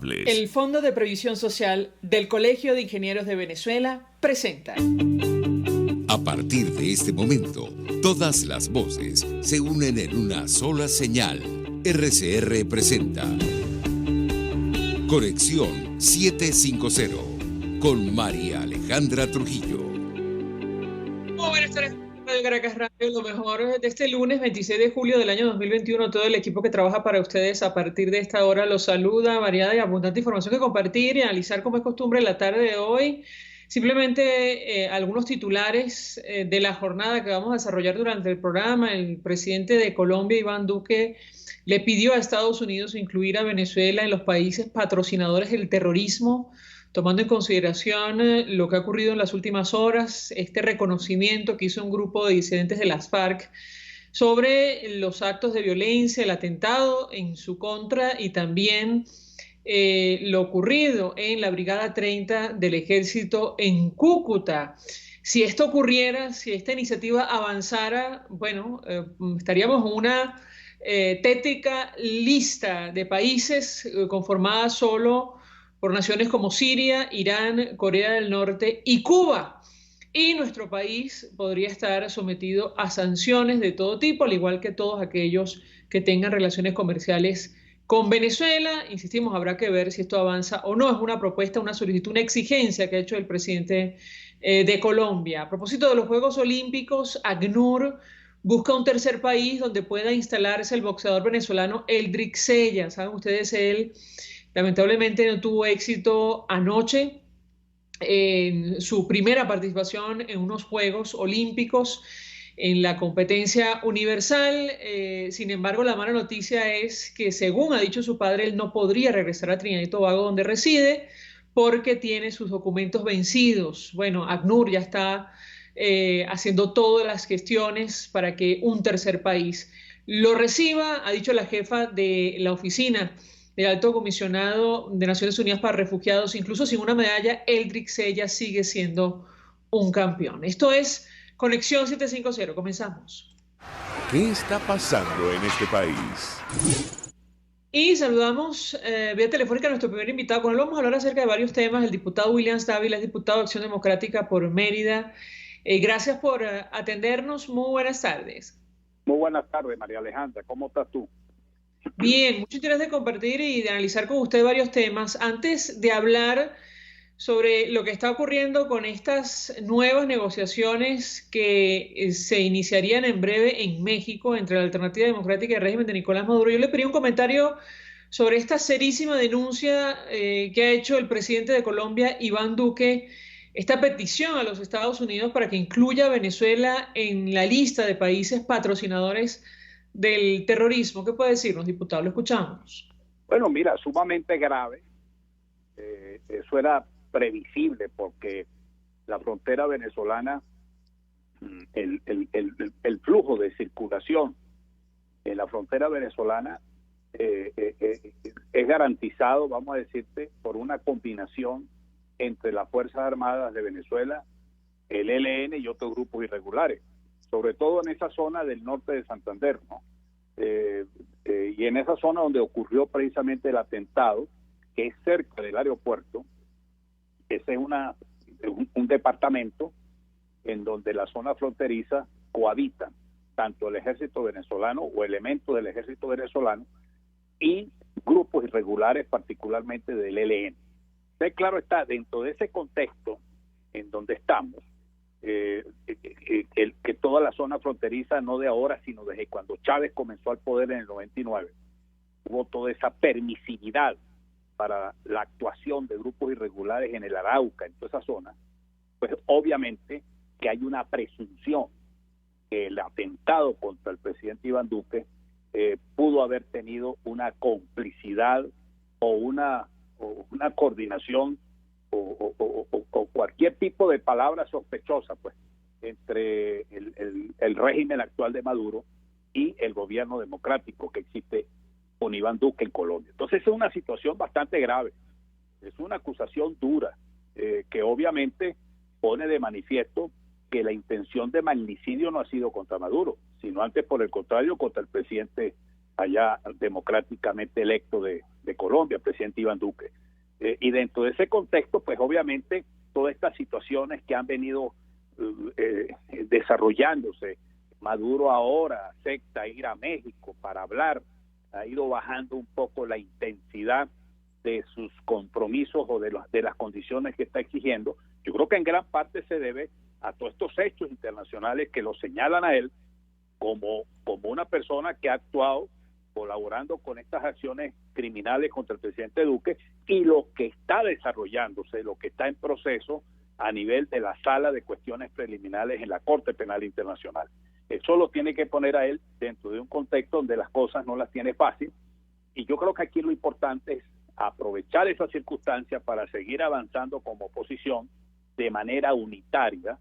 El Fondo de Previsión Social del Colegio de Ingenieros de Venezuela presenta. A partir de este momento, todas las voces se unen en una sola señal. RCR presenta Conexión 750 con María Alejandra Trujillo. Buenas tardes, Radio Caracas Radio, lo mejor de este lunes 26 de julio del año 2021. Todo el equipo que trabaja para ustedes a partir de esta hora los saluda. Variada y abundante información que compartir y analizar como es costumbre la tarde de hoy. Simplemente algunos titulares de la jornada que vamos a desarrollar durante el programa. El presidente de Colombia, Iván Duque, le pidió a Estados Unidos incluir a Venezuela en los países patrocinadores del terrorismo, tomando en consideración lo que ha ocurrido en las últimas horas, este reconocimiento que hizo un grupo de disidentes de las FARC sobre los actos de violencia, el atentado en su contra y también lo ocurrido en la Brigada 30 del Ejército en Cúcuta. Si esto ocurriera, si esta iniciativa avanzara, bueno, estaríamos en una tétrica lista de países conformada solo por naciones como Siria, Irán, Corea del Norte y Cuba. Y nuestro país podría estar sometido a sanciones de todo tipo, al igual que todos aquellos que tengan relaciones comerciales con Venezuela. Insistimos, habrá que ver si esto avanza o no. Es una propuesta, una solicitud, una exigencia que ha hecho el presidente de Colombia. A propósito de los Juegos Olímpicos, ACNUR busca un tercer país donde pueda instalarse el boxeador venezolano Eldrick Sella. Saben ustedes, él lamentablemente no tuvo éxito anoche en su primera participación en unos Juegos Olímpicos en la competencia universal. Sin embargo, la mala noticia es que, según ha dicho su padre, él no podría regresar a Trinidad y Tobago, donde reside, porque tiene sus documentos vencidos. Bueno, ACNUR ya está haciendo todas las gestiones para que un tercer país lo reciba, ha dicho la jefa de la oficina del Alto Comisionado de Naciones Unidas para Refugiados. Incluso sin una medalla, Eldrick Sella sigue siendo un campeón. Esto es Conexión 750. Comenzamos. ¿Qué está pasando en este país? Y saludamos vía telefónica a nuestro primer invitado. Con él vamos a hablar acerca de varios temas. El diputado Williams Dávila es diputado de Acción Democrática por Mérida. Gracias por atendernos. Muy buenas tardes. Muy buenas tardes, María Alejandra. ¿Cómo estás tú? Bien, mucho interés de compartir y de analizar con usted varios temas. Antes de hablar sobre lo que está ocurriendo con estas nuevas negociaciones que se iniciarían en breve en México entre la Alternativa Democrática y el régimen de Nicolás Maduro, yo le pedí un comentario sobre esta serísima denuncia que ha hecho el presidente de Colombia, Iván Duque, esta petición a los Estados Unidos para que incluya a Venezuela en la lista de países patrocinadores del terrorismo. ¿Qué puede decirnos, diputado? Lo escuchamos. Bueno, mira, sumamente grave. Eso era previsible porque la frontera venezolana, el flujo de circulación en la frontera venezolana es garantizado, vamos a decirte, por una combinación entre las Fuerzas Armadas de Venezuela, el ELN y otros grupos irregulares, sobre todo en esa zona del norte de Santander, ¿no? Y en esa zona donde ocurrió precisamente el atentado, que es cerca del aeropuerto. Ese es un departamento en donde la zona fronteriza cohabitan tanto el ejército venezolano o elementos del ejército venezolano y grupos irregulares, particularmente del ELN. Entonces, claro está, dentro de ese contexto en donde estamos, que toda la zona fronteriza, no de ahora, sino desde cuando Chávez comenzó al poder en el 99, hubo toda esa permisividad para la actuación de grupos irregulares en el Arauca, en toda esa zona, pues obviamente que hay una presunción que el atentado contra el presidente Iván Duque pudo haber tenido una complicidad o una coordinación o cualquier tipo de palabra sospechosa, pues, entre el régimen actual de Maduro y el gobierno democrático que existe con Iván Duque en Colombia. Entonces es una situación bastante grave, es una acusación dura que obviamente pone de manifiesto que la intención de magnicidio no ha sido contra Maduro, sino antes, por el contrario, contra el presidente allá democráticamente electo de Colombia, el presidente Iván Duque. Y dentro de ese contexto, pues obviamente todas estas situaciones que han venido desarrollándose, Maduro ahora acepta ir a México para hablar, ha ido bajando un poco la intensidad de sus compromisos o de las condiciones que está exigiendo. Yo creo que en gran parte se debe a todos estos hechos internacionales que lo señalan a él como una persona que ha actuado colaborando con estas acciones criminales contra el presidente Duque, y lo que está desarrollándose, lo que está en proceso a nivel de la sala de cuestiones preliminares en la Corte Penal Internacional. Eso lo tiene que poner a él dentro de un contexto donde las cosas no las tiene fácil, y yo creo que aquí lo importante es aprovechar esa circunstancia para seguir avanzando como oposición de manera unitaria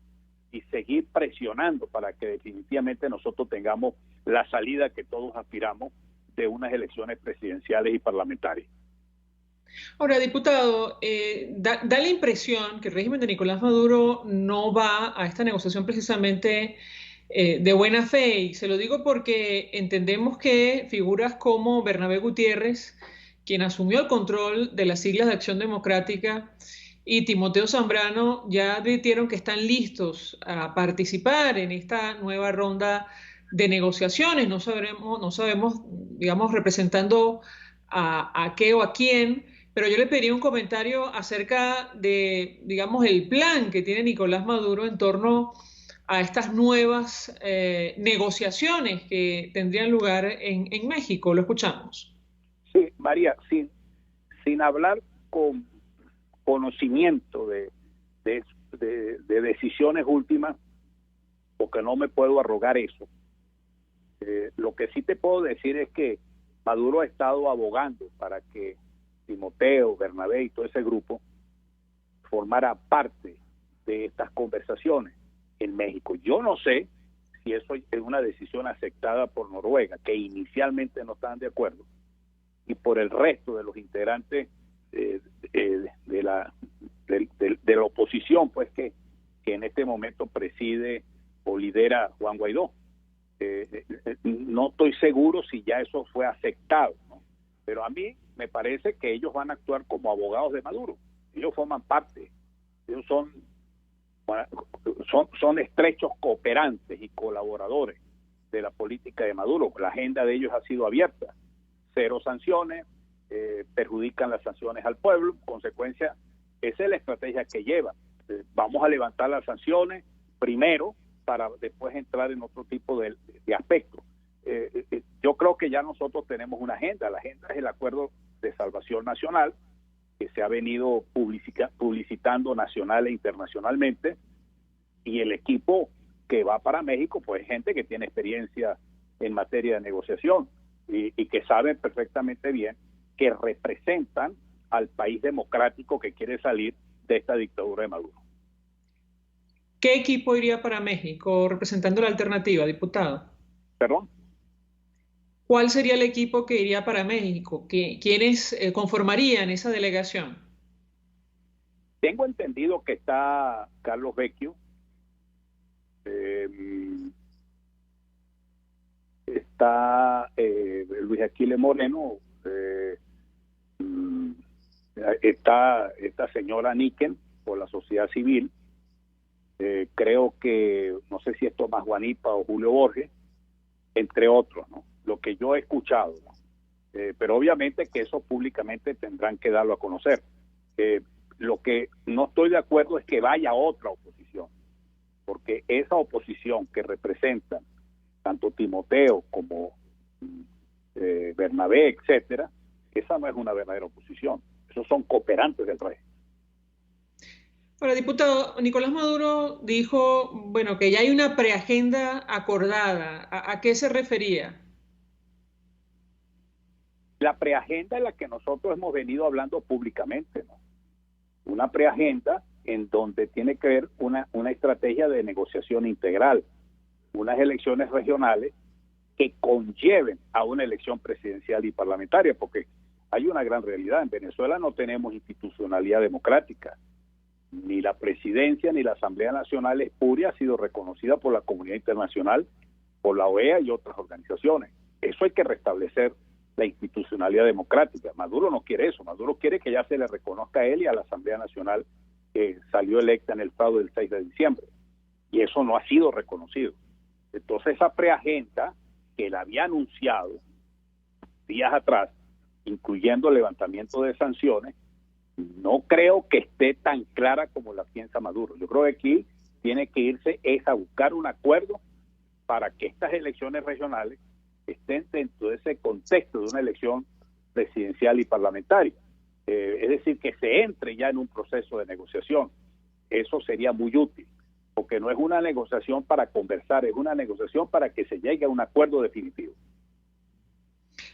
y seguir presionando para que definitivamente nosotros tengamos la salida que todos aspiramos de unas elecciones presidenciales y parlamentarias. Ahora, diputado, da la impresión que el régimen de Nicolás Maduro no va a esta negociación precisamente de buena fe, y se lo digo porque entendemos que figuras como Bernabé Gutiérrez, quien asumió el control de las siglas de Acción Democrática, y Timoteo Zambrano ya advirtieron que están listos a participar en esta nueva ronda de negociaciones. No sabemos, digamos, representando a qué o a quién, pero yo le pediría un comentario acerca de, digamos, el plan que tiene Nicolás Maduro en torno a estas nuevas negociaciones que tendrían lugar en México. Lo escuchamos. Sí, María, sin hablar con conocimiento de decisiones últimas, porque no me puedo arrogar eso. Lo que sí te puedo decir es que Maduro ha estado abogando para que Timoteo, Bernabé y todo ese grupo formara parte de estas conversaciones en México. Yo no sé si eso es una decisión aceptada por Noruega, que inicialmente no estaban de acuerdo, y por el resto de los integrantes de la oposición, pues que en este momento preside o lidera Juan Guaidó. No estoy seguro si ya eso fue aceptado, ¿no? Pero a mí me parece que ellos van a actuar como abogados de Maduro. Ellos forman parte, ellos son estrechos cooperantes y colaboradores de la política de Maduro. La agenda de ellos ha sido abierta: cero sanciones, perjudican las sanciones al pueblo. En consecuencia, esa es la estrategia que llevan. Vamos a levantar las sanciones primero para después entrar en otro tipo de aspectos. Yo creo que ya nosotros tenemos una agenda. La agenda es el Acuerdo de Salvación Nacional, que se ha venido publicitando nacional e internacionalmente, y el equipo que va para México, pues gente que tiene experiencia en materia de negociación y que saben perfectamente bien que representan al país democrático que quiere salir de esta dictadura de Maduro. ¿Qué equipo iría para México representando la alternativa, diputado? ¿Perdón? ¿Cuál sería el equipo que iría para México? ¿Quiénes conformarían esa delegación? Tengo entendido que está Carlos Vecchio, está Luis Aquiles Moreno, está esta señora Níquel por la sociedad civil, creo que, no sé si es Tomás Guanipa o Julio Borges, entre otros, ¿no? Lo que yo he escuchado, ¿no? Pero obviamente que eso públicamente tendrán que darlo a conocer. Lo que no estoy de acuerdo es que vaya otra oposición, porque esa oposición que representan tanto Timoteo como Bernabé, etcétera, esa no es una verdadera oposición. Esos son cooperantes del régimen. Ahora, diputado, Nicolás Maduro dijo, bueno, que ya hay una preagenda acordada. ¿A qué se refería? La preagenda es la que nosotros hemos venido hablando públicamente, ¿no? Una preagenda en donde tiene que ver una estrategia de negociación integral, unas elecciones regionales que conlleven a una elección presidencial y parlamentaria, porque hay una gran realidad. En Venezuela no tenemos institucionalidad democrática. Ni la presidencia ni la Asamblea Nacional Espuria ha sido reconocida por la comunidad internacional, por la OEA y otras organizaciones. Eso hay que restablecer la institucionalidad democrática. Maduro no quiere eso. Maduro quiere que ya se le reconozca a él y a la Asamblea Nacional que salió electa en el fraude del 6 de diciembre. Y eso no ha sido reconocido. Entonces esa preagenda que la había anunciado días atrás, incluyendo el levantamiento de sanciones, no creo que esté tan clara como la piensa Maduro. Yo creo que aquí tiene que irse a buscar un acuerdo para que estas elecciones regionales estén dentro de ese contexto de una elección presidencial y parlamentaria. Es decir, que se entre ya en un proceso de negociación. Eso sería muy útil, porque no es una negociación para conversar, es una negociación para que se llegue a un acuerdo definitivo.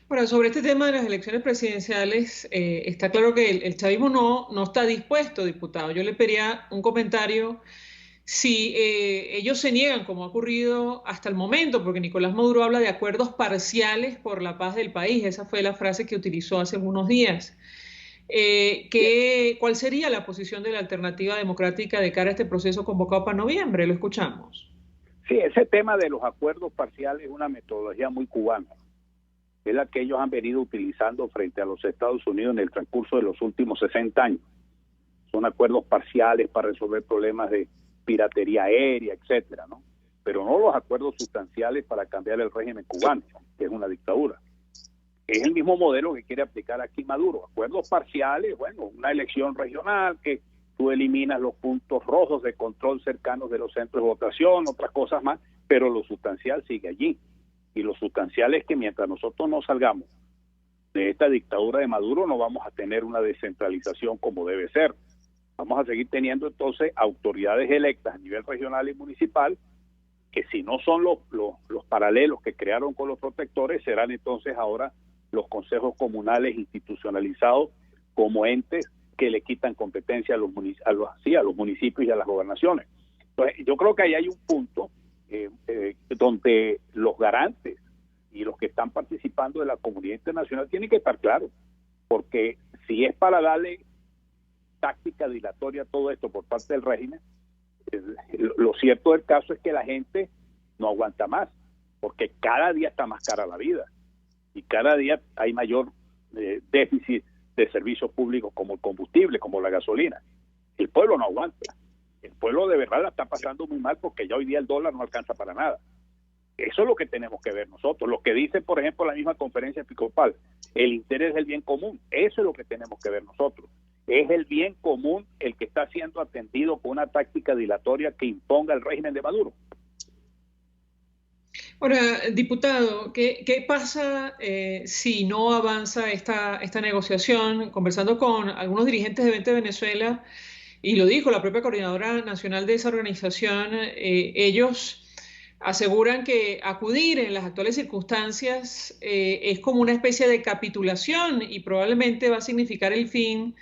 Bueno, sobre este tema de las elecciones presidenciales, está claro que el chavismo no está dispuesto, diputado. Yo le pediría un comentario si ellos se niegan, como ha ocurrido hasta el momento, porque Nicolás Maduro habla de acuerdos parciales por la paz del país. Esa fue la frase que utilizó hace unos días. ¿Cuál sería la posición de la Alternativa Democrática de cara a este proceso convocado para noviembre? Lo escuchamos. Sí, ese tema de los acuerdos parciales es una metodología muy cubana. Es la que ellos han venido utilizando frente a los Estados Unidos en el transcurso de los últimos 60 años. Son acuerdos parciales para resolver problemas de piratería aérea, etcétera, ¿no? Pero no los acuerdos sustanciales para cambiar el régimen cubano, que es una dictadura. Es el mismo modelo que quiere aplicar aquí Maduro. Acuerdos parciales, bueno, una elección regional que tú eliminas los puntos rojos de control cercanos de los centros de votación, otras cosas más, pero lo sustancial sigue allí. Y lo sustancial es que mientras nosotros no salgamos de esta dictadura de Maduro, no vamos a tener una descentralización como debe ser. Vamos a seguir teniendo entonces autoridades electas a nivel regional y municipal, que si no son los paralelos que crearon con los protectores, serán entonces ahora los consejos comunales institucionalizados como entes que le quitan competencia a los municipios y a las gobernaciones. Entonces, yo creo que ahí hay un punto donde los garantes y los que están participando de la comunidad internacional tienen que estar claros, porque si es para darle táctica dilatoria a todo esto por parte del régimen, lo cierto del caso es que la gente no aguanta más, porque cada día está más cara la vida y cada día hay mayor déficit de servicios públicos como el combustible, como la gasolina. El pueblo no aguanta. El pueblo de verdad la está pasando muy mal porque ya hoy día el dólar no alcanza para nada. Eso es lo que tenemos que ver nosotros. Lo que dice, por ejemplo, la misma conferencia episcopal, el interés del bien común, eso es lo que tenemos que ver nosotros. Es el bien común el que está siendo atendido con una táctica dilatoria que imponga el régimen de Maduro. Ahora, diputado, ¿qué pasa si no avanza esta negociación? Conversando con algunos dirigentes de 20 Venezuela, y lo dijo la propia coordinadora nacional de esa organización, ellos aseguran que acudir en las actuales circunstancias es como una especie de capitulación y probablemente va a significar el fin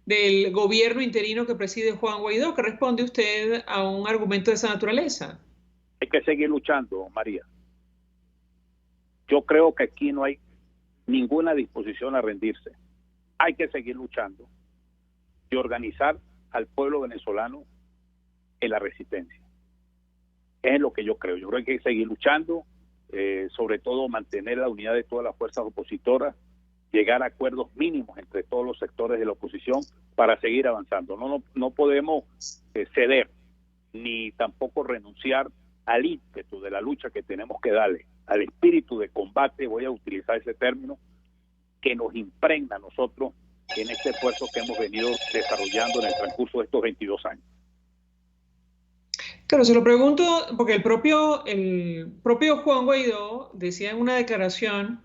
del gobierno interino que preside Juan Guaidó. ¿Qué responde usted a un argumento de esa naturaleza? Hay que seguir luchando, María. Yo creo que aquí no hay ninguna disposición a rendirse. Hay que seguir luchando y organizar al pueblo venezolano en la resistencia. Es lo que yo creo. Yo creo que hay que seguir luchando, sobre todo mantener la unidad de todas las fuerzas opositoras, llegar a acuerdos mínimos entre todos los sectores de la oposición para seguir avanzando. No podemos ceder ni tampoco renunciar al ímpetu de la lucha que tenemos que darle, al espíritu de combate, voy a utilizar ese término, que nos impregna a nosotros en este esfuerzo que hemos venido desarrollando en el transcurso de estos 22 años. Claro, se lo pregunto porque el propio Juan Guaidó decía en una declaración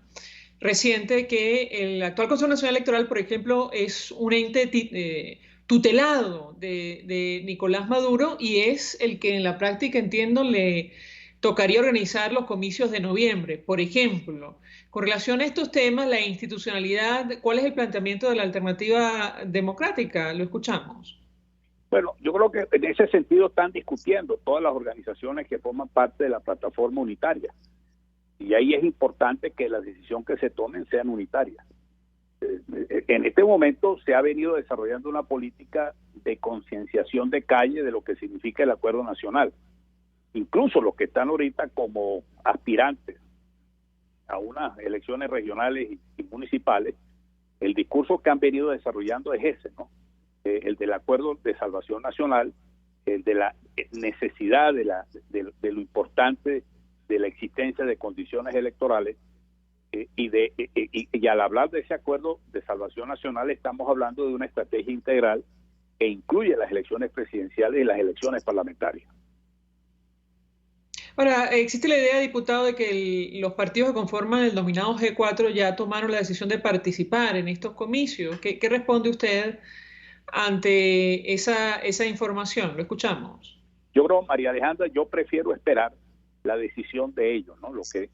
reciente que el actual Consejo Nacional Electoral, por ejemplo, es un ente tutelado de Nicolás Maduro y es el que en la práctica, entiendo, le tocaría organizar los comicios de noviembre. Por ejemplo, con relación a estos temas, la institucionalidad, ¿cuál es el planteamiento de la Alternativa Democrática? Lo escuchamos. Bueno, yo creo que en ese sentido están discutiendo todas las organizaciones que forman parte de la plataforma unitaria. Y ahí es importante que las decisiones que se tomen sean unitarias. En este momento se ha venido desarrollando una política de concienciación de calle de lo que significa el acuerdo nacional. Incluso los que están ahorita como aspirantes a unas elecciones regionales y municipales, el discurso que han venido desarrollando es ese, ¿no? El del acuerdo de salvación nacional, el de la necesidad de lo importante de la existencia de condiciones electorales, y al hablar de ese acuerdo de salvación nacional estamos hablando de una estrategia integral que incluye las elecciones presidenciales y las elecciones parlamentarias. Ahora, existe la idea, diputado, de que los partidos que conforman el dominado G4 ya tomaron la decisión de participar en estos comicios. ¿Qué responde usted ante esa información? Lo escuchamos. Yo creo, María Alejandra, yo prefiero esperar la decisión de ellos, ¿no? Lo que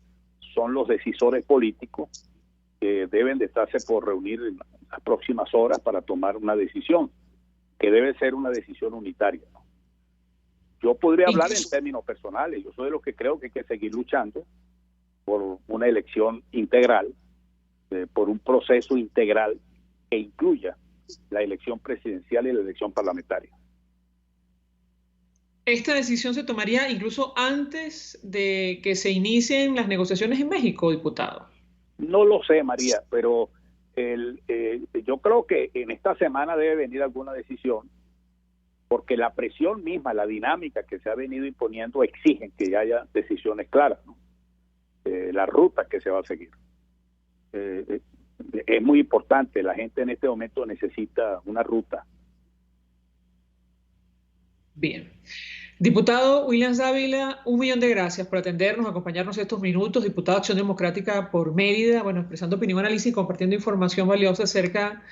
son los decisores políticos que deben de estarse por reunir en las próximas horas para tomar una decisión, que debe ser una decisión unitaria, ¿no? Yo podría hablar en términos personales. Yo soy de los que creo que hay que seguir luchando por una elección integral, por un proceso integral que incluya la elección presidencial y la elección parlamentaria. ¿Esta decisión se tomaría incluso antes de que se inicien las negociaciones en México, diputado? No lo sé, María, pero yo creo que en esta semana debe venir alguna decisión, porque la presión misma, la dinámica que se ha venido imponiendo exigen que haya decisiones claras, ¿no? La ruta que se va a seguir. Es muy importante, la gente en este momento necesita una ruta. Bien. Diputado Williams Dávila, 1.000.000 de gracias por atendernos, acompañarnos estos minutos. Diputado de Acción Democrática por Mérida, expresando opinión, análisis y compartiendo información valiosa acerca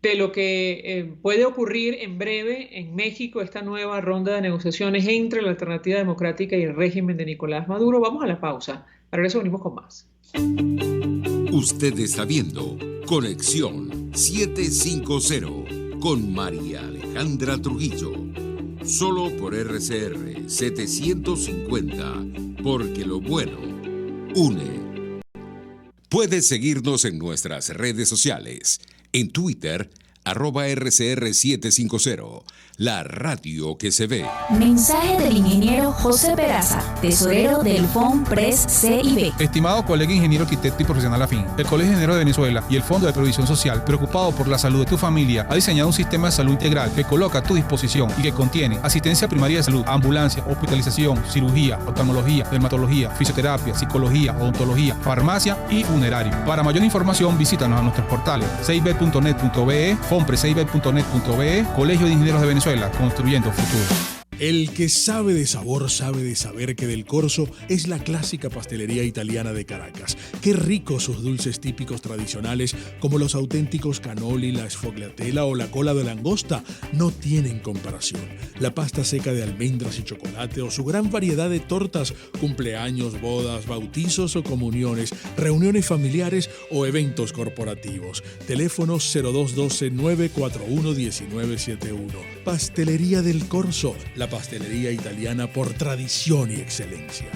de lo que puede ocurrir en breve en México, esta nueva ronda de negociaciones entre la Alternativa Democrática y el régimen de Nicolás Maduro. Vamos a la pausa. Para eso venimos con más. Usted está viendo Conexión 750 con María Alejandra Trujillo. Solo por RCR 750, porque lo bueno une. Puedes seguirnos en nuestras redes sociales. En Twitter, @RCR750, la radio que se ve. Mensaje del ingeniero José Peraza, tesorero del FONPRES CIB. Estimado colega ingeniero arquitecto y profesional afín, el Colegio de Ingenieros de Venezuela y el Fondo de Previsión Social, preocupado por la salud de tu familia, ha diseñado un sistema de salud integral que coloca a tu disposición y que contiene asistencia primaria de salud, ambulancia, hospitalización, cirugía, oftalmología, dermatología, fisioterapia, psicología, odontología, farmacia y funerario. Para mayor información, visítanos a nuestros portales cib.net.be, fonprescib.net.be, Colegio de Ingenieros de Venezuela, construyendo futuro. El que sabe de sabor sabe de saber que Del Corso es la clásica pastelería italiana de Caracas. Qué ricos sus dulces típicos tradicionales, como los auténticos cannoli, la sfogliatella o la cola de langosta, no tienen comparación. La pasta seca de almendras y chocolate o su gran variedad de tortas, cumpleaños, bodas, bautizos o comuniones, reuniones familiares o eventos corporativos. Teléfono 0212-941-1971. Pastelería Del Corso, la pastelería italiana por tradición y excelencia.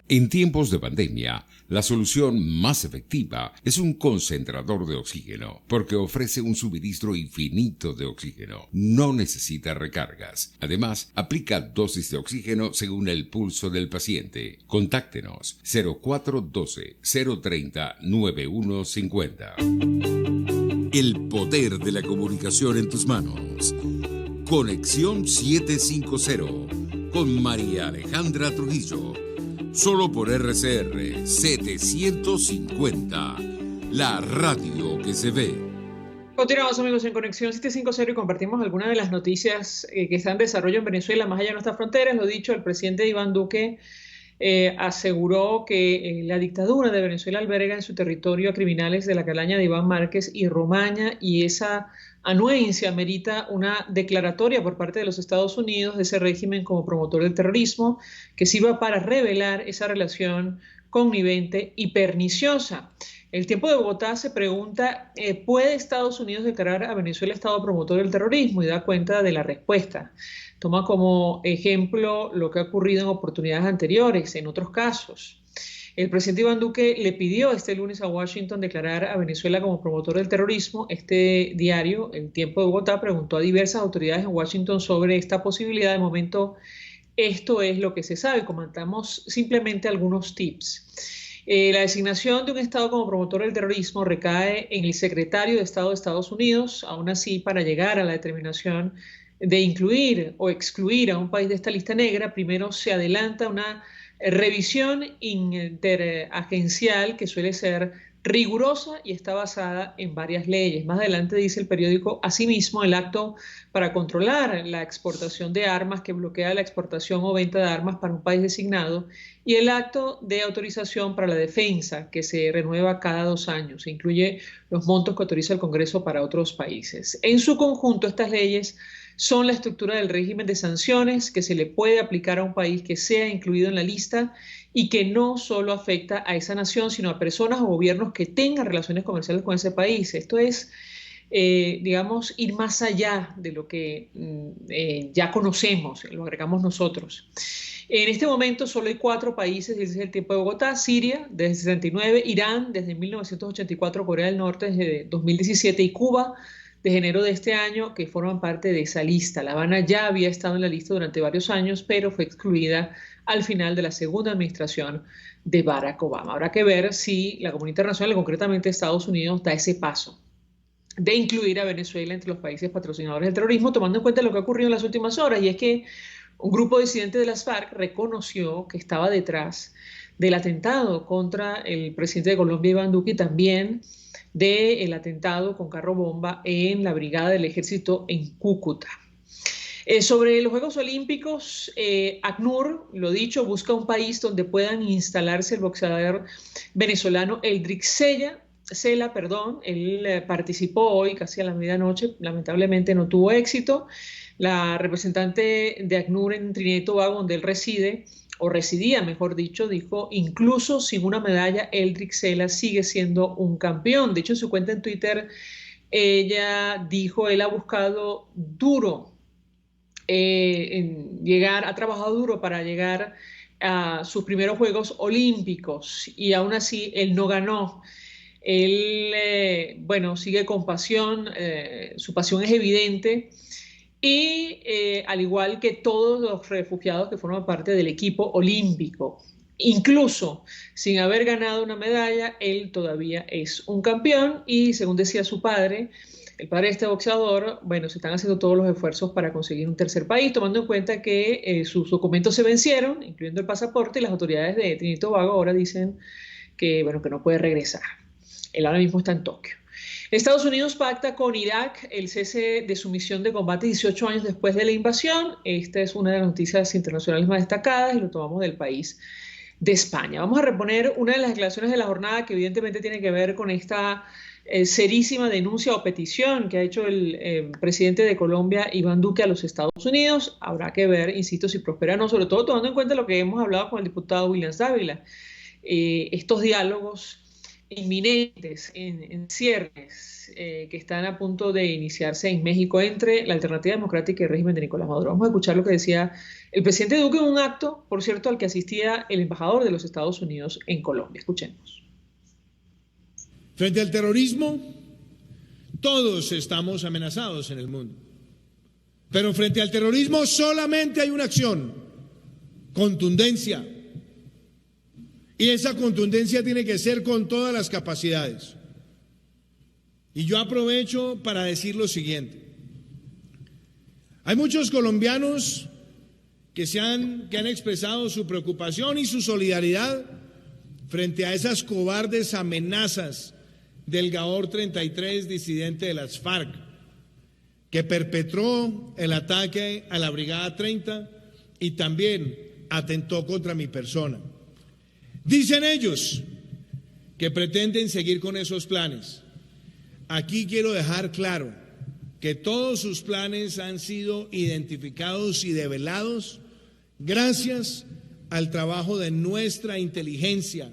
En tiempos de pandemia, la solución más efectiva es un concentrador de oxígeno, porque ofrece un suministro infinito de oxígeno. No necesita recargas. Además, aplica dosis de oxígeno según el pulso del paciente. Contáctenos 0412-030-9150. El poder de la comunicación en tus manos. Conexión 750 con María Alejandra Trujillo. Solo por RCR 750, la radio que se ve. Continuamos, amigos, en Conexión 750 y compartimos algunas de las noticias que están en desarrollo en Venezuela, más allá de nuestras fronteras. Lo dicho, el presidente Iván Duque aseguró que la dictadura de Venezuela alberga en su territorio a criminales de la calaña de Iván Márquez y Romaña, y esa anuencia merita una declaratoria por parte de los Estados Unidos de ese régimen como promotor del terrorismo, que sirva para revelar esa relación connivente y perniciosa. El Tiempo de Bogotá se pregunta, ¿puede Estados Unidos declarar a Venezuela Estado promotor del terrorismo? Y da cuenta de la respuesta. Toma como ejemplo lo que ha ocurrido en oportunidades anteriores, en otros casos. El presidente Iván Duque le pidió este lunes a Washington declarar a Venezuela como promotor del terrorismo. Este diario, El Tiempo de Bogotá, preguntó a diversas autoridades en Washington sobre esta posibilidad. De momento, esto es lo que se sabe. Comentamos simplemente algunos tips. La designación de un Estado como promotor del terrorismo recae en el secretario de Estado de Estados Unidos. Aún así, para llegar a la determinación de incluir o excluir a un país de esta lista negra, primero se adelanta una revisión interagencial que suele ser rigurosa y está basada en varias leyes. Más adelante dice el periódico, asimismo, el acto para controlar la exportación de armas que bloquea la exportación o venta de armas para un país designado y el acto de autorización para la defensa que se renueva cada 2 años. Incluye los montos que autoriza el Congreso para otros países. En su conjunto, estas leyes son la estructura del régimen de sanciones que se le puede aplicar a un país que sea incluido en la lista y que no solo afecta a esa nación, sino a personas o gobiernos que tengan relaciones comerciales con ese país. Esto es, digamos, ir más allá de lo que ya conocemos, lo agregamos nosotros. En este momento solo hay 4 países desde el tiempo de Bogotá: Siria desde el 69, Irán desde 1984, Corea del Norte desde 2017 y Cuba desde enero de este año, que forman parte de esa lista. La Habana ya había estado en la lista durante varios años, pero fue excluida al final de la segunda administración de Barack Obama. Habrá que ver si la comunidad internacional, concretamente Estados Unidos, da ese paso de incluir a Venezuela entre los países patrocinadores del terrorismo, tomando en cuenta lo que ha ocurrido en las últimas horas, y es que un grupo disidente de las FARC reconoció que estaba detrás del atentado contra el presidente de Colombia, Iván Duque, y también del atentado con carro bomba en la brigada del ejército en Cúcuta. Sobre los Juegos Olímpicos, ACNUR, lo dicho, busca un país donde puedan instalarse el boxeador venezolano Eldrick Sela. Él participó hoy casi a la medianoche, lamentablemente no tuvo éxito. La representante de ACNUR en Trinidad y Tobago, donde él reside, o residía, mejor dicho, dijo, incluso sin una medalla, Eldrick Sela sigue siendo un campeón. De hecho, en su cuenta en Twitter, ella dijo, él ha buscado duro ha trabajado duro para llegar a sus primeros Juegos Olímpicos y aún así él no ganó. Él, sigue con pasión, su pasión es evidente. Y al igual que todos los refugiados que forman parte del equipo olímpico, incluso sin haber ganado una medalla, él todavía es un campeón y, según decía su padre, el padre de este boxeador, se están haciendo todos los esfuerzos para conseguir un tercer país, tomando en cuenta que sus documentos se vencieron, incluyendo el pasaporte, y las autoridades de Trinidad y Tobago ahora dicen que no puede regresar. Él ahora mismo está en Tokio. Estados Unidos pacta con Irak el cese de su misión de combate 18 años después de la invasión. Esta es una de las noticias internacionales más destacadas y lo tomamos del país de España. Vamos a reponer una de las declaraciones de la jornada que evidentemente tiene que ver con esta serísima denuncia o petición que ha hecho el presidente de Colombia, Iván Duque, a los Estados Unidos. Habrá que ver, insisto, si prospera o no, sobre todo tomando en cuenta lo que hemos hablado con el diputado Williams Dávila. Estos diálogos inminentes en cierres que están a punto de iniciarse en México entre la Alternativa Democrática y el régimen de Nicolás Maduro. Vamos a escuchar lo que decía el presidente Duque en un acto, por cierto, al que asistía el embajador de los Estados Unidos en Colombia. Escuchemos. Frente al terrorismo, todos estamos amenazados en el mundo. Pero frente al terrorismo solamente hay una acción: contundencia. Y esa contundencia tiene que ser con todas las capacidades. Y yo aprovecho para decir lo siguiente. Hay muchos colombianos que han expresado su preocupación y su solidaridad frente a esas cobardes amenazas del Gabor 33, disidente de las FARC, que perpetró el ataque a la Brigada 30 y también atentó contra mi persona. Dicen ellos que pretenden seguir con esos planes. Aquí quiero dejar claro que todos sus planes han sido identificados y develados gracias al trabajo de nuestra inteligencia,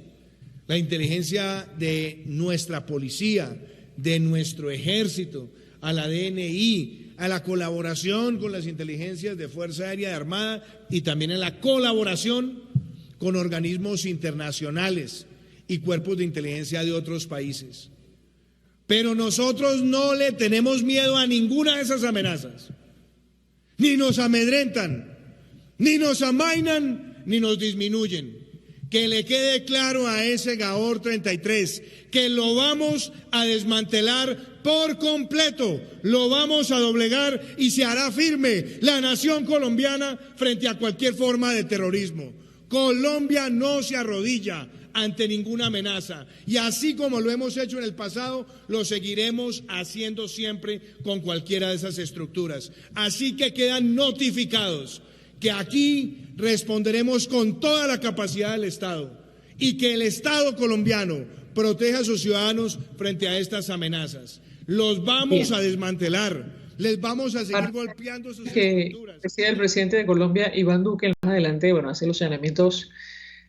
la inteligencia de nuestra policía, de nuestro ejército, a la DNI, a la colaboración con las inteligencias de Fuerza Aérea y Armada y también a la colaboración con organismos internacionales y cuerpos de inteligencia de otros países. Pero nosotros no le tenemos miedo a ninguna de esas amenazas. Ni nos amedrentan, ni nos amainan, ni nos disminuyen. Que le quede claro a ese Gahor 33 que lo vamos a desmantelar por completo, lo vamos a doblegar y se hará firme la nación colombiana frente a cualquier forma de terrorismo. Colombia no se arrodilla ante ninguna amenaza y así como lo hemos hecho en el pasado, lo seguiremos haciendo siempre con cualquiera de esas estructuras. Así que quedan notificados que aquí responderemos con toda la capacidad del Estado y que el Estado colombiano proteja a sus ciudadanos frente a estas amenazas. Los vamos a desmantelar, les vamos a seguir golpeando sus estructuras. Decía el presidente de Colombia, Iván Duque, más adelante, hace los señalamientos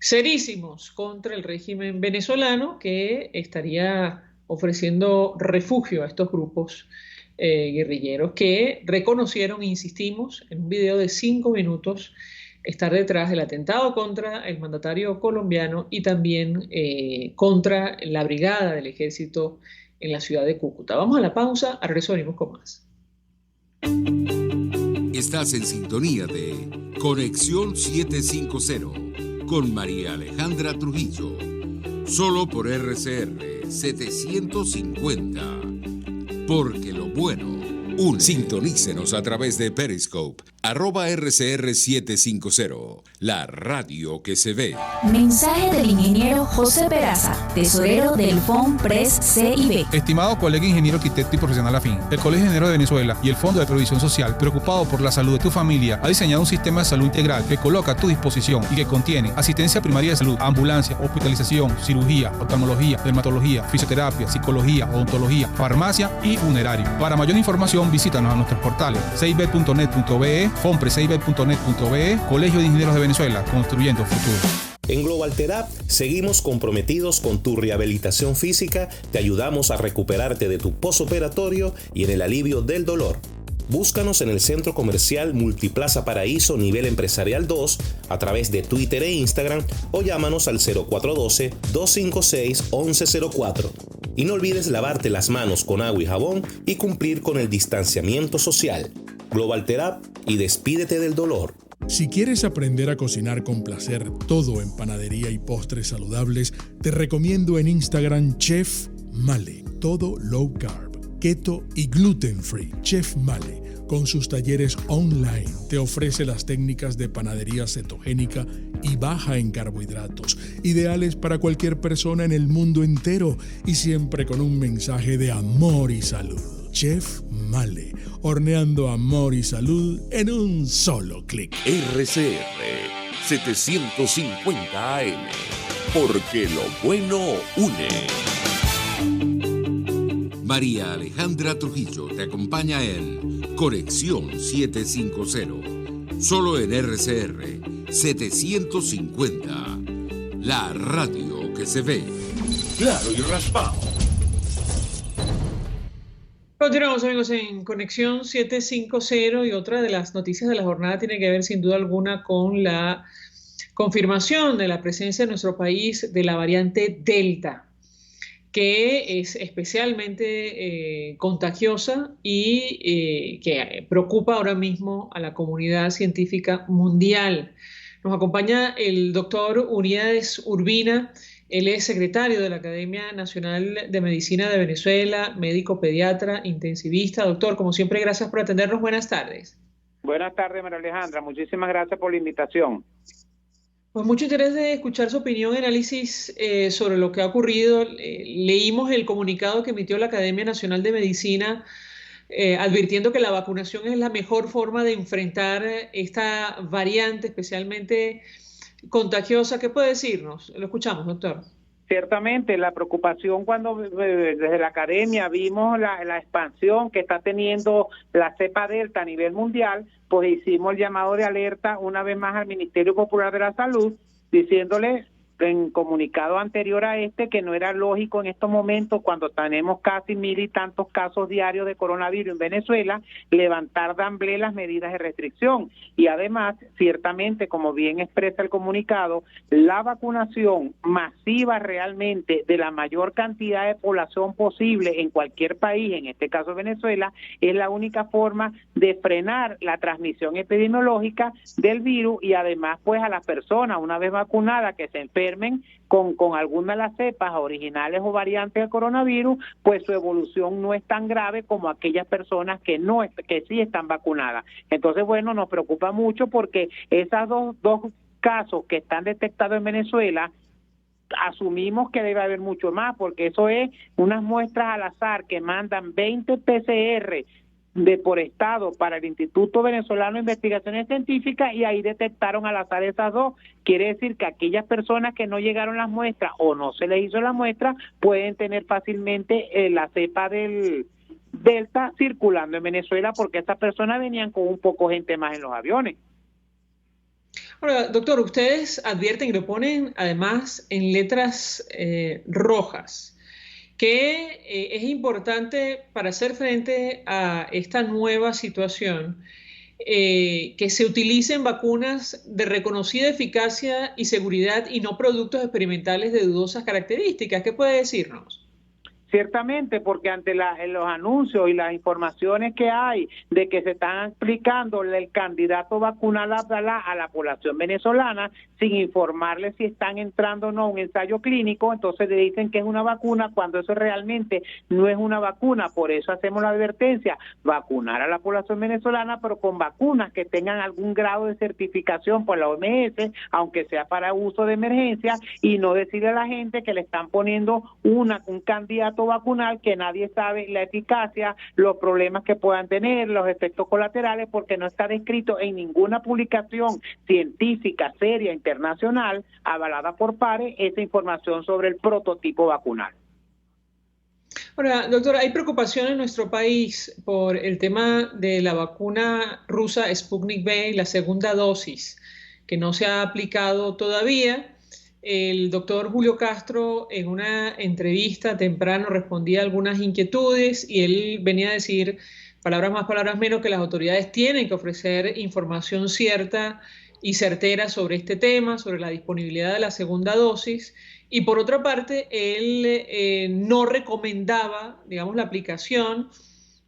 serísimos contra el régimen venezolano que estaría ofreciendo refugio a estos grupos guerrilleros que reconocieron, insistimos, en un video de 5 minutos, estar detrás del atentado contra el mandatario colombiano y también contra la brigada del ejército en la ciudad de Cúcuta. Vamos a la pausa, al regreso venimos con más. Estás en sintonía de Conexión 750 con María Alejandra Trujillo, solo por RCR 750. Porque lo bueno une. Sintonícenos a través de Periscope, @RCR750, la radio que se ve. Mensaje del ingeniero José Peraza, tesorero del FOMPRES CIB. Estimado colega ingeniero arquitecto y profesional afín, el Colegio de Ingenieros de Venezuela y el Fondo de Previsión Social, preocupado por la salud de tu familia, ha diseñado un sistema de salud integral que coloca a tu disposición y que contiene asistencia primaria de salud, ambulancia, hospitalización, cirugía, oftalmología, dermatología, fisioterapia, psicología, odontología, farmacia y funerario. Para mayor información, visítanos a nuestros portales cib.net.be, fomprescib.net.be, Colegio de Ingenieros de Venezuela, construyendo futuro. En Global Therap seguimos comprometidos con tu rehabilitación física, te ayudamos a recuperarte de tu postoperatorio y en el alivio del dolor. Búscanos en el Centro Comercial Multiplaza Paraíso Nivel Empresarial 2 a través de Twitter e Instagram o llámanos al 0412-256-1104. Y no olvides lavarte las manos con agua y jabón y cumplir con el distanciamiento social. Global Therap y despídete del dolor. Si quieres aprender a cocinar con placer todo en panadería y postres saludables, te recomiendo en Instagram Chef Male, todo low carb, keto y gluten free. Chef Male, con sus talleres online, te ofrece las técnicas de panadería cetogénica y baja en carbohidratos, ideales para cualquier persona en el mundo entero y siempre con un mensaje de amor y salud. Chef Male, horneando amor y salud en un solo clic. RCR 750 AM, porque lo bueno une. María Alejandra Trujillo te acompaña en Conexión 750, solo en RCR 750, la radio que se ve. Claro y raspado. Continuamos, amigos, en Conexión 750 y otra de las noticias de la jornada tiene que ver sin duda alguna con la confirmación de la presencia en nuestro país de la variante Delta, que es especialmente contagiosa y que preocupa ahora mismo a la comunidad científica mundial. Nos acompaña el doctor Uríades Urbina. Él es secretario de la Academia Nacional de Medicina de Venezuela, médico pediatra, intensivista. Doctor, como siempre, gracias por atendernos. Buenas tardes. Buenas tardes, María Alejandra. Muchísimas gracias por la invitación. Pues mucho interés de escuchar su opinión y análisis sobre lo que ha ocurrido. Leímos el comunicado que emitió la Academia Nacional de Medicina advirtiendo que la vacunación es la mejor forma de enfrentar esta variante, especialmente contagiosa. ¿Qué puede decirnos? Lo escuchamos, doctor. Ciertamente, la preocupación cuando desde la academia vimos la expansión que está teniendo la cepa Delta a nivel mundial, pues hicimos el llamado de alerta una vez más al Ministerio Popular de la Salud, diciéndole en comunicado anterior a que no era lógico en estos momentos, cuando tenemos casi 1,000 y tantos casos diarios de coronavirus en Venezuela, levantar d'emblée las medidas de restricción. Y además, ciertamente, como bien expresa el comunicado, la vacunación masiva realmente de la mayor cantidad de población posible en cualquier país, en este caso Venezuela, es la única forma de frenar la transmisión epidemiológica del virus y además, pues a las personas, una vez vacunadas, que se enferman enfermen con alguna de las cepas originales o variantes del coronavirus, pues su evolución no es tan grave como aquellas personas que sí están vacunadas. Entonces, bueno, nos preocupa mucho porque esas dos casos que están detectados en Venezuela, asumimos que debe haber mucho más, porque eso es unas muestras al azar que mandan 20 PCR por estado para el Instituto Venezolano de Investigaciones Científicas, y ahí detectaron al azar esas dos. Quiere decir que aquellas personas que no llegaron las muestras o no se les hizo la muestra pueden tener fácilmente la cepa del Delta circulando en Venezuela, porque esas personas venían con un poco gente más en los aviones. Ahora, doctor, ustedes advierten y lo ponen además en letras rojas, que es importante para hacer frente a esta nueva situación que se utilicen vacunas de reconocida eficacia y seguridad y no productos experimentales de dudosas características. ¿Qué puede decirnos? Ciertamente, porque ante los anuncios y las informaciones que hay de que se están aplicando el candidato vacunal a la población venezolana sin informarle si están entrando o no a un ensayo clínico, entonces le dicen que es una vacuna cuando eso realmente no es una vacuna. Por eso hacemos la advertencia: vacunar a la población venezolana, pero con vacunas que tengan algún grado de certificación por la OMS, aunque sea para uso de emergencia, y no decirle a la gente que le están poniendo un candidato vacunal que nadie sabe la eficacia, los problemas que puedan tener, los efectos colaterales, porque no está descrito en ninguna publicación científica seria internacional avalada por pares esa información sobre el prototipo vacunal. Ahora, doctor, hay preocupación en nuestro país por el tema de la vacuna rusa Sputnik V y la segunda dosis, que no se ha aplicado todavía. El doctor Julio Castro en una entrevista temprano respondía a algunas inquietudes y él venía a decir, palabras más, palabras menos, que las autoridades tienen que ofrecer información cierta y certera sobre este tema, sobre la disponibilidad de la segunda dosis. Y por otra parte, él no recomendaba, digamos, la aplicación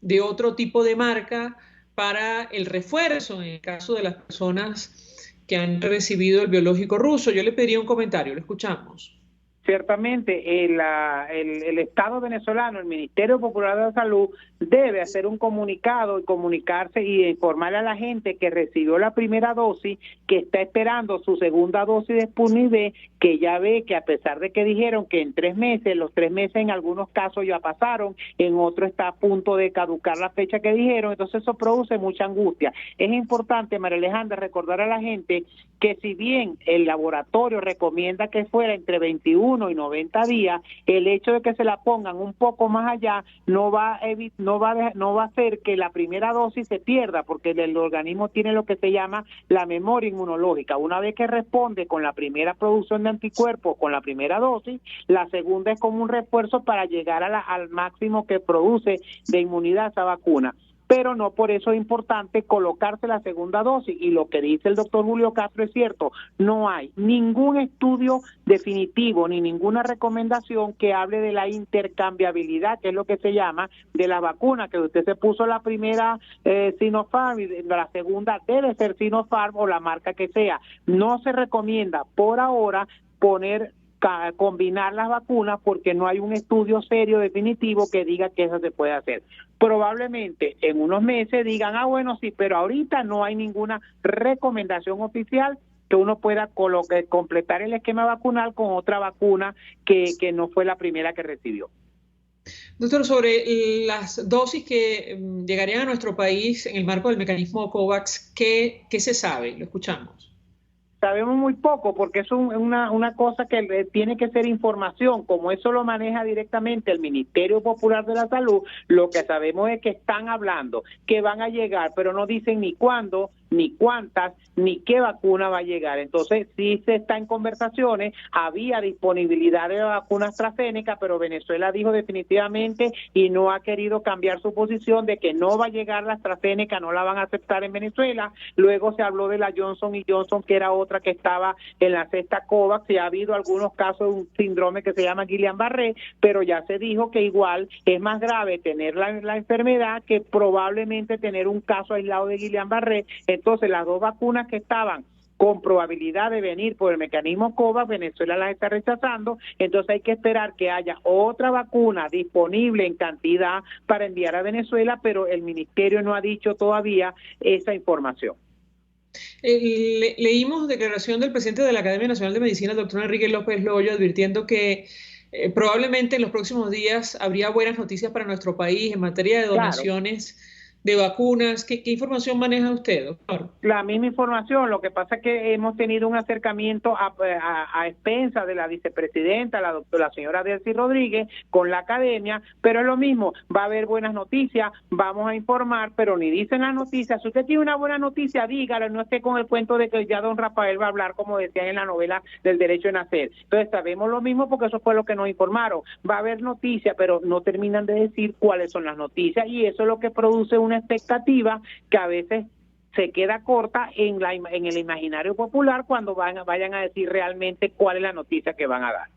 de otro tipo de marca para el refuerzo en el caso de las personas que han recibido el biológico ruso. Yo le pediría un comentario, lo escuchamos. Ciertamente, el Estado venezolano, el Ministerio Popular de la Salud, debe hacer un comunicado y comunicarse y informarle a la gente que recibió la primera dosis, que está esperando su segunda dosis de Sputnik V, que ya ve que a pesar de que dijeron que en 3 meses, los 3 meses en algunos casos ya pasaron, en otros está a punto de caducar la fecha que dijeron, entonces eso produce mucha angustia. Es importante, María Alejandra, recordar a la gente que si bien el laboratorio recomienda que fuera entre 21 y 90 días, el hecho de que se la pongan un poco más allá no va a hacer que la primera dosis se pierda, porque el organismo tiene lo que se llama la memoria inmunológica. Una vez que responde con la primera producción de anticuerpos, con la primera dosis, la segunda es como un refuerzo para llegar al máximo que produce de inmunidad esa vacuna. Pero no por eso es importante colocarse la segunda dosis, y lo que dice el doctor Julio Castro es cierto, no hay ningún estudio definitivo ni ninguna recomendación que hable de la intercambiabilidad, que es lo que se llama, de la vacuna, que usted se puso la primera Sinopharm y la segunda debe ser Sinopharm o la marca que sea. No se recomienda por ahora combinar las vacunas porque no hay un estudio serio definitivo que diga que eso se puede hacer. Probablemente en unos meses digan, bueno, sí, pero ahorita no hay ninguna recomendación oficial que uno pueda completar el esquema vacunal con otra vacuna que no fue la primera que recibió. Doctor, sobre las dosis que llegarían a nuestro país en el marco del mecanismo COVAX, ¿qué se sabe? Lo escuchamos. Sabemos muy poco porque es una cosa que tiene que ser información. Como eso lo maneja directamente el Ministerio Popular de la Salud, lo que sabemos es que están hablando, que van a llegar, pero no dicen ni cuándo, ni cuántas, ni qué vacuna va a llegar. Entonces, sí se está en conversaciones, había disponibilidad de la vacuna AstraZeneca, pero Venezuela dijo definitivamente y no ha querido cambiar su posición de que no va a llegar la AstraZeneca, no la van a aceptar en Venezuela. Luego se habló de la Johnson & Johnson, que era otra que estaba en la cesta COVAX, y ha habido algunos casos de un síndrome que se llama Guillain-Barré, pero ya se dijo que igual es más grave tener la enfermedad que probablemente tener un caso aislado de Guillain-Barré. Entonces, las dos vacunas que estaban con probabilidad de venir por el mecanismo COVAX, Venezuela las está rechazando, entonces hay que esperar que haya otra vacuna disponible en cantidad para enviar a Venezuela, pero el ministerio no ha dicho todavía esa información. Leímos declaración del presidente de la Academia Nacional de Medicina, el doctor Enrique López Loyo, advirtiendo que probablemente en los próximos días habría buenas noticias para nuestro país en materia de donaciones de vacunas. ¿Qué información maneja usted, doctor? La misma información, lo que pasa es que hemos tenido un acercamiento a expensas de la vicepresidenta, la señora Delcy Rodríguez, con la academia, pero es lo mismo, va a haber buenas noticias, vamos a informar, pero ni dicen las noticias. Si usted tiene una buena noticia, dígalo, no esté con el cuento de que ya don Rafael va a hablar, como decían en la novela del derecho de nacer. Entonces sabemos lo mismo porque eso fue lo que nos informaron. Va a haber noticias, pero no terminan de decir cuáles son las noticias, y eso es lo que produce una expectativa que a veces se queda corta en el imaginario popular cuando vayan a decir realmente cuál es la noticia que van a dar.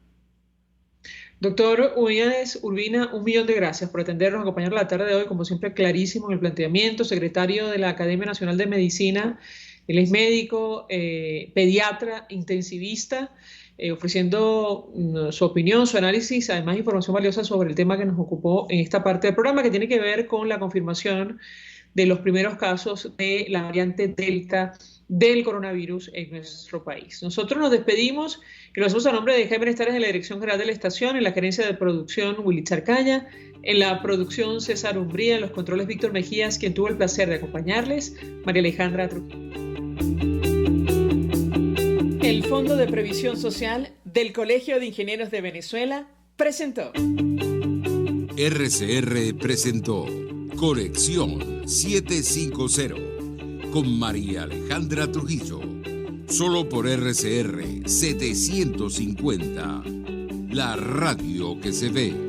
Doctor Unidades Urbina, 1.000.000 de gracias por atendernos, acompañarnos la tarde de hoy, como siempre clarísimo en el planteamiento, secretario de la Academia Nacional de Medicina. Él es médico, pediatra, intensivista, ofreciendo su opinión, su análisis, además información valiosa sobre el tema que nos ocupó en esta parte del programa, que tiene que ver con la confirmación de los primeros casos de la variante Delta del coronavirus en nuestro país. Nosotros nos despedimos y lo hacemos a nombre de Jaime Estares de la Dirección General de la Estación, en la gerencia de producción Willy Charcaya, en la producción César Umbría, en los controles Víctor Mejías, quien tuvo el placer de acompañarles, María Alejandra Trujillo. El Fondo de Previsión Social del Colegio de Ingenieros de Venezuela presentó. RCR presentó Conexión 750 con María Alejandra Trujillo. Solo por RCR 750, la radio que se ve.